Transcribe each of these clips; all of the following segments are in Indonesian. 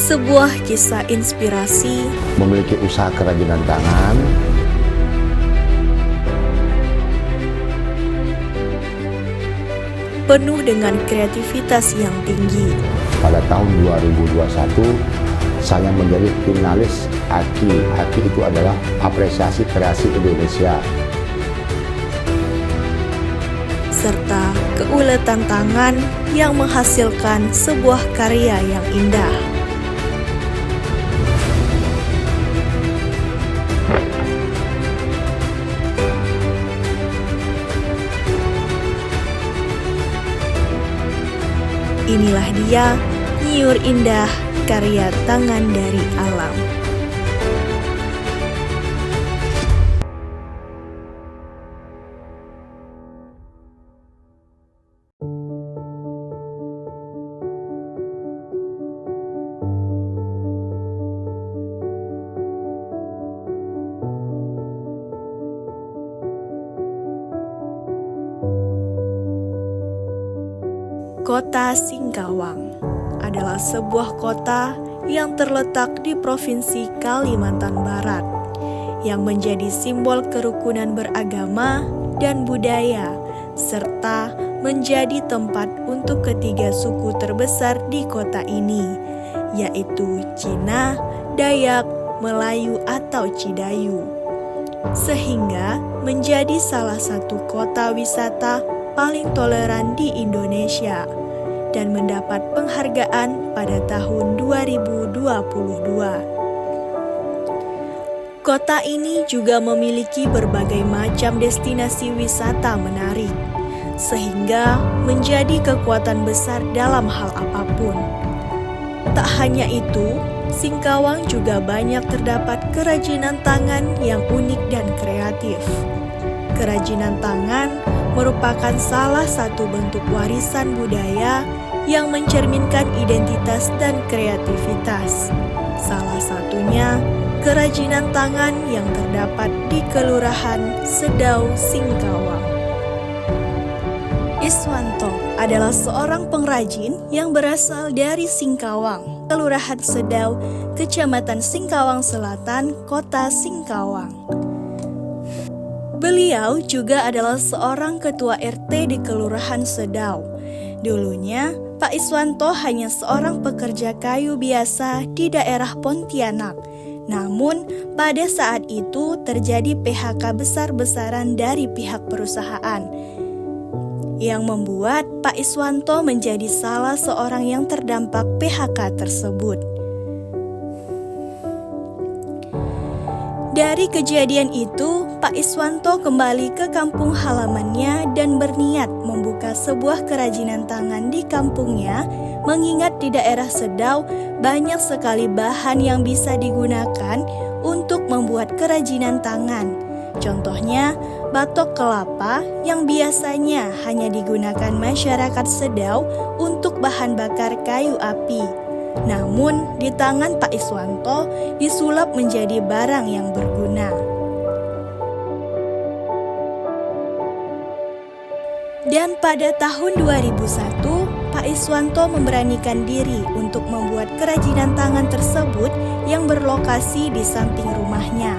Sebuah kisah inspirasi memiliki usaha kerajinan tangan, penuh dengan kreativitas yang tinggi. pada tahun 2021 saya menjadi finalis AKI. AKI itu adalah Apresiasi Kreasi Indonesia. Serta keuletan tangan yang menghasilkan sebuah karya yang indah. Inilah dia, Nyiur Indah, karya tangan dari alam. Kota Singkawang adalah sebuah kota yang terletak di Provinsi Kalimantan Barat, yang menjadi simbol kerukunan beragama dan budaya, serta menjadi tempat untuk ketiga suku terbesar di kota ini, yaitu Cina, Dayak, Melayu atau Cidayu, sehingga menjadi salah satu kota wisata paling toleran di Indonesia dan mendapat penghargaan pada tahun 2022. Kota ini juga memiliki berbagai macam destinasi wisata menarik, sehingga menjadi kekuatan besar dalam hal apapun. Tak hanya itu, Singkawang juga banyak terdapat kerajinan tangan yang unik dan kreatif. Kerajinan tangan merupakan salah satu bentuk warisan budaya yang mencerminkan identitas dan kreativitas. Salah satunya kerajinan tangan yang terdapat di Kelurahan Sedau, Singkawang. Iswanto adalah seorang pengrajin yang berasal dari Singkawang, Kelurahan Sedau, Kecamatan Singkawang Selatan, Kota Singkawang. Beliau juga adalah seorang ketua RT di Kelurahan Sedau. Dulunya, Pak Iswanto hanya seorang pekerja kayu biasa di daerah Pontianak. Namun, pada saat itu terjadi PHK besar-besaran dari pihak perusahaan, yang membuat Pak Iswanto menjadi salah seorang yang terdampak PHK tersebut. Dari kejadian itu, Pak Iswanto kembali ke kampung halamannya dan berniat membuka sebuah kerajinan tangan di kampungnya, mengingat di daerah Sedau banyak sekali bahan yang bisa digunakan untuk membuat kerajinan tangan. Contohnya, batok kelapa yang biasanya hanya digunakan masyarakat Sedau untuk bahan bakar kayu api. Namun, di tangan Pak Iswanto disulap menjadi barang yang berguna. Dan pada tahun 2001, Pak Iswanto memberanikan diri untuk membuat kerajinan tangan tersebut yang berlokasi di samping rumahnya.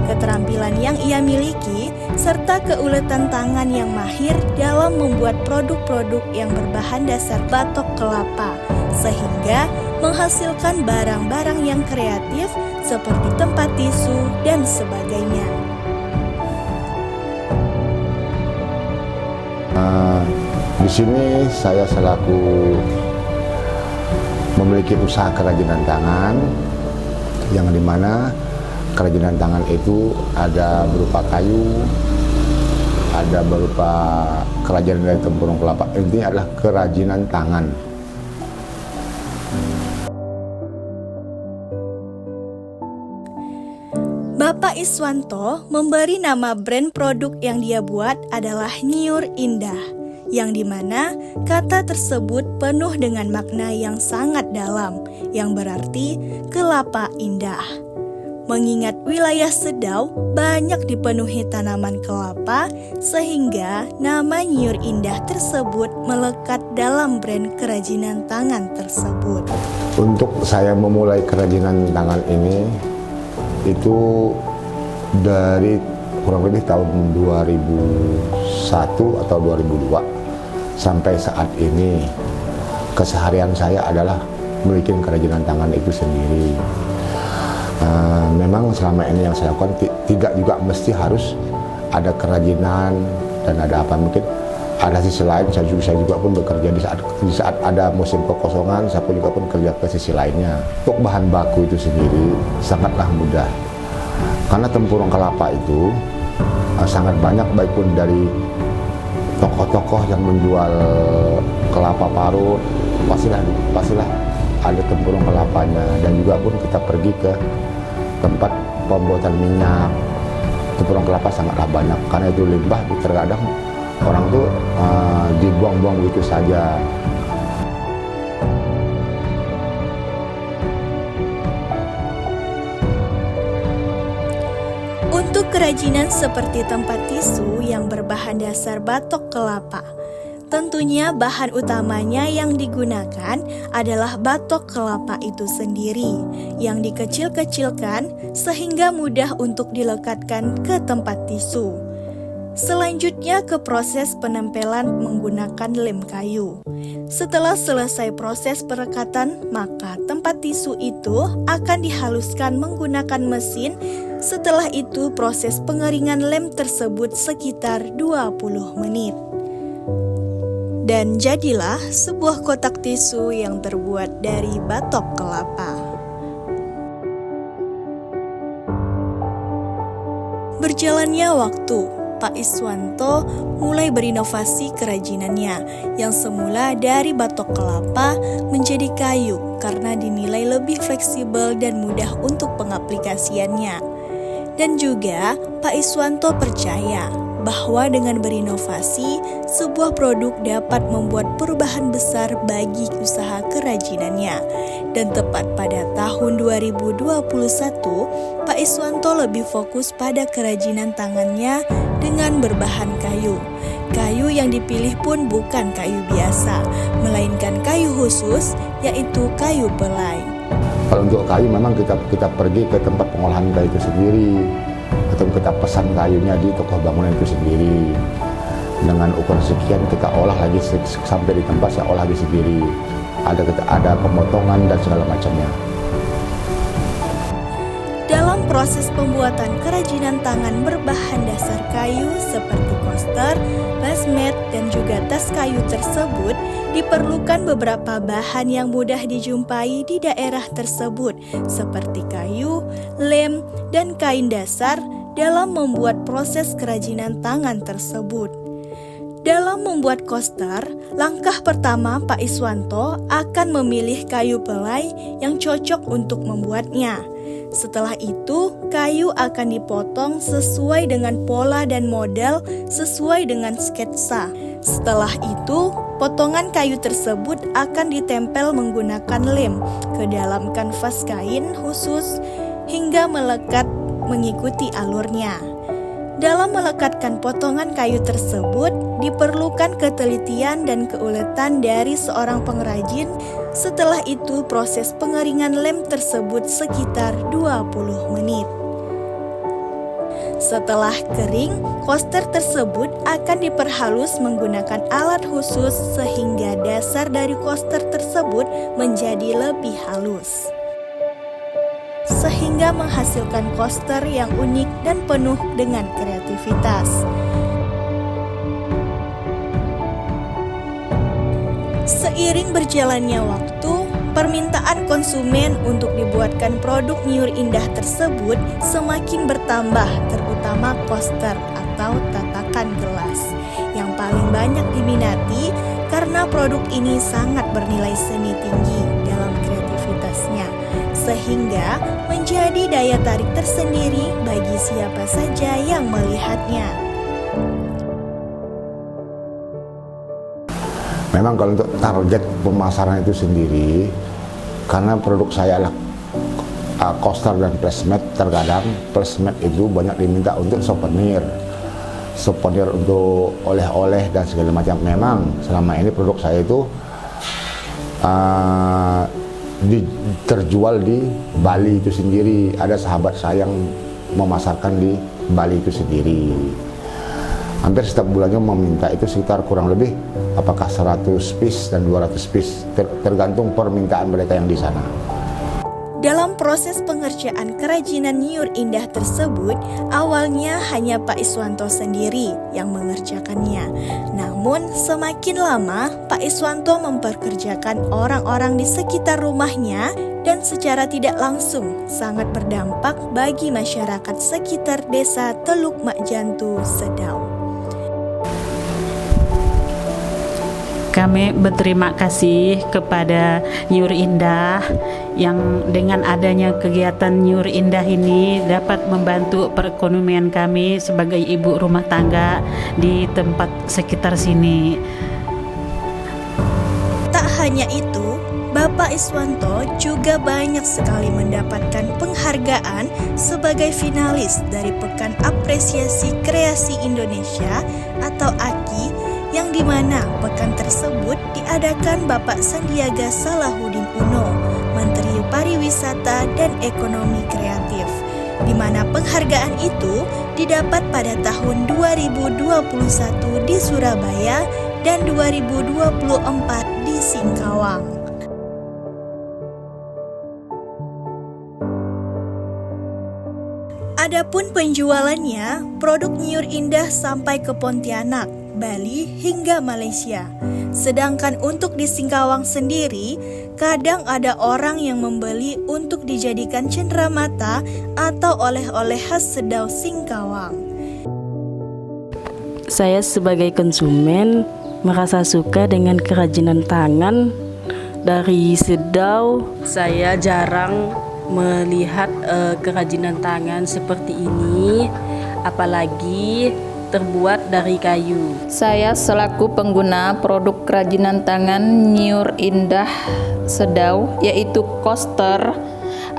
Keterampilan yang ia miliki, serta keuletan tangan yang mahir dalam membuat produk-produk yang berbahan dasar batok kelapa, sehingga menghasilkan barang-barang yang kreatif seperti tempat tisu dan sebagainya. Di sini saya selaku memiliki usaha kerajinan tangan, yang dimana kerajinan tangan itu ada berupa kayu, ada berupa kerajinan dari tempurung kelapa. Intinya adalah kerajinan tangan. Bapak Iswanto memberi nama brand produk yang dia buat adalah Nyiur Indah, yang dimana kata tersebut penuh dengan makna yang sangat dalam, yang berarti kelapa indah. Mengingat wilayah Sedau banyak dipenuhi tanaman kelapa, sehingga nama Nyur Indah tersebut melekat dalam brand kerajinan tangan tersebut. Untuk saya memulai kerajinan tangan ini itu dari kurang lebih tahun 2001 atau 2002 sampai saat ini. Keseharian saya adalah membuat kerajinan tangan itu sendiri. Memang selama ini yang saya lakukan tidak juga mesti harus ada kerajinan dan ada apa, mungkin ada sisi lain. Saya juga pun bekerja di saat ada musim kekosongan, saya pun juga pun kerja ke sisi lainnya. Untuk bahan baku itu sendiri sangatlah mudah, karena tempurung kelapa itu sangat banyak, baik pun dari tokoh-tokoh yang menjual kelapa parut, pastilah ada tempurung kelapanya. Dan juga pun kita pergi ke tempat pembuatan minyak, tempurung kelapa sangatlah banyak, karena itu limbah terkadang orang tuh dibuang-buang begitu saja. Untuk kerajinan seperti tempat tisu yang berbahan dasar batok kelapa, tentunya bahan utamanya yang digunakan adalah batok kelapa itu sendiri, yang dikecil-kecilkan sehingga mudah untuk dilekatkan ke tempat tisu. Selanjutnya ke proses penempelan menggunakan lem kayu. Setelah selesai proses perekatan, maka tempat tisu itu akan dihaluskan menggunakan mesin. Setelah itu proses pengeringan lem tersebut sekitar 20 menit. Dan jadilah sebuah kotak tisu yang terbuat dari batok kelapa. Berjalannya waktu, Pak Iswanto mulai berinovasi kerajinannya yang semula dari batok kelapa menjadi kayu karena dinilai lebih fleksibel dan mudah untuk pengaplikasiannya. Dan juga Pak Iswanto percaya bahwa dengan berinovasi, sebuah produk dapat membuat perubahan besar bagi usaha kerajinannya. Dan tepat pada tahun 2021, Pak Iswanto lebih fokus pada kerajinan tangannya dengan berbahan kayu. Kayu yang dipilih pun bukan kayu biasa, melainkan kayu khusus, yaitu kayu pelai. Kalau untuk kayu memang kita pergi ke tempat pengolahan kayu itu sendiri, atau kita pesan kayunya di toko bangunan itu sendiri. Dengan ukuran sekian kita olah lagi sampai di tempat, saya olah lagi sendiri. Ada pemotongan dan segala macamnya. Dalam proses pembuatan kerajinan tangan berbahan dasar kayu seperti koster, basmet, dan juga tas kayu tersebut, diperlukan beberapa bahan yang mudah dijumpai di daerah tersebut seperti kayu, lem, dan kain dasar dalam membuat proses kerajinan tangan tersebut. Dalam membuat koster, langkah pertama Pak Iswanto akan memilih kayu pelai yang cocok untuk membuatnya. Setelah itu, kayu akan dipotong sesuai dengan pola dan model sesuai dengan sketsa. Setelah itu, potongan kayu tersebut akan ditempel menggunakan lem ke dalam kanvas kain khusus hingga melekat mengikuti alurnya. Dalam melekatkan potongan kayu tersebut, diperlukan ketelitian dan keuletan dari seorang pengrajin. Setelah itu, proses pengeringan lem tersebut sekitar 20 menit. Setelah kering, koster tersebut akan diperhalus menggunakan alat khusus sehingga dasar dari koster tersebut menjadi lebih halus, sehingga menghasilkan koster yang unik dan penuh dengan kreativitas. Seiring berjalannya waktu, permintaan konsumen untuk dibuatkan produk Nyur Indah tersebut semakin bertambah, terutama koster atau tatakan gelas yang paling banyak diminati karena produk ini sangat bernilai seni tinggi dalam kreativitasnya, sehingga menjadi daya tarik tersendiri bagi siapa saja yang melihatnya. Memang kalau untuk target pemasaran itu sendiri, karena produk saya coaster dan placemat. Terkadang placemat itu banyak diminta untuk souvenir untuk oleh-oleh dan segala macam. Memang selama ini produk saya itu terjual di Bali itu sendiri. Ada sahabat saya yang memasarkan di Bali itu sendiri. Hampir setiap bulannya meminta itu sekitar kurang lebih apakah 100 piece dan 200 piece, tergantung permintaan mereka yang di sana. Dalam proses pengerjaan kerajinan Nyur Indah tersebut, awalnya hanya Pak Iswanto sendiri yang mengerjakannya. Namun semakin lama, Pak Iswanto memperkerjakan orang-orang di sekitar rumahnya dan secara tidak langsung sangat berdampak bagi masyarakat sekitar desa Teluk Makjantu, Sedau. Kami berterima kasih kepada Nyur Indah yang dengan adanya kegiatan Nyur Indah ini dapat membantu perekonomian kami sebagai ibu rumah tangga di tempat sekitar sini. Tak hanya itu, Bapak Iswanto juga banyak sekali mendapatkan penghargaan sebagai finalis dari Pekan Apresiasi Kreasi Indonesia atau AKI, yang dimana pekan tersebut diadakan Bapak Sandiaga Salahuddin Uno, Menteri Pariwisata dan Ekonomi Kreatif, di mana penghargaan itu didapat pada tahun 2021 di Surabaya dan 2024 di Singkawang. Adapun penjualannya, produk Nyur Indah sampai ke Pontianak, Bali hingga Malaysia. Sedangkan untuk di Singkawang sendiri, kadang ada orang yang membeli untuk dijadikan cenderamata atau oleh-oleh khas Sedau Singkawang. Saya sebagai konsumen merasa suka dengan kerajinan tangan dari Sedau. Saya jarang melihat kerajinan tangan seperti ini, apalagi terbuat dari kayu. Saya selaku pengguna produk kerajinan tangan Nyur Indah Sedau, yaitu coaster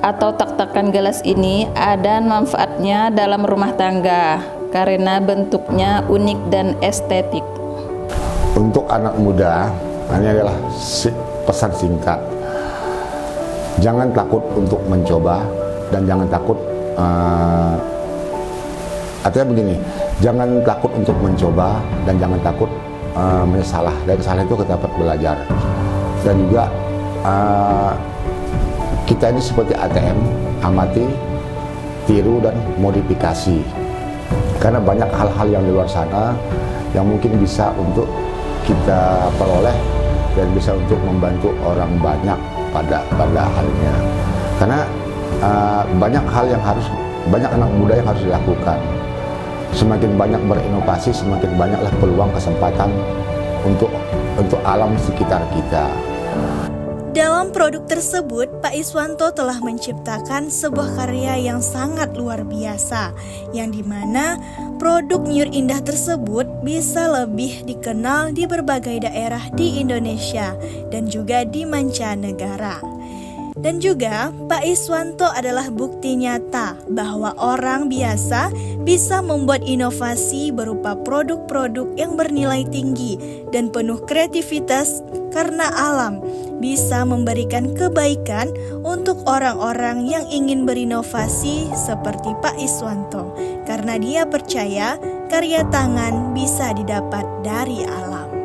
atau tak-takan gelas ini, ada manfaatnya dalam rumah tangga karena bentuknya unik dan estetik. Untuk anak muda, ini adalah pesan singkat. Jangan takut untuk mencoba dan jangan takut, artinya begini, jangan takut untuk mencoba dan jangan takut menyesalah. Dari kesalahan itu kita dapat belajar. Dan juga kita ini seperti ATM, amati, tiru dan modifikasi. Karena banyak hal-hal yang di luar sana yang mungkin bisa untuk kita peroleh dan bisa untuk membantu orang banyak pada halnya. Karena banyak hal yang banyak anak muda yang harus dilakukan. Semakin banyak berinovasi, semakin banyaklah peluang kesempatan untuk alam sekitar kita. Dalam produk tersebut, Pak Iswanto telah menciptakan sebuah karya yang sangat luar biasa, yang dimana produk Nyur Indah tersebut bisa lebih dikenal di berbagai daerah di Indonesia dan juga di mancanegara. Dan juga Pak Iswanto adalah bukti nyata bahwa orang biasa bisa membuat inovasi berupa produk-produk yang bernilai tinggi dan penuh kreativitas karena alam bisa memberikan kebaikan untuk orang-orang yang ingin berinovasi seperti Pak Iswanto, karena dia percaya karya tangan bisa didapat dari alam.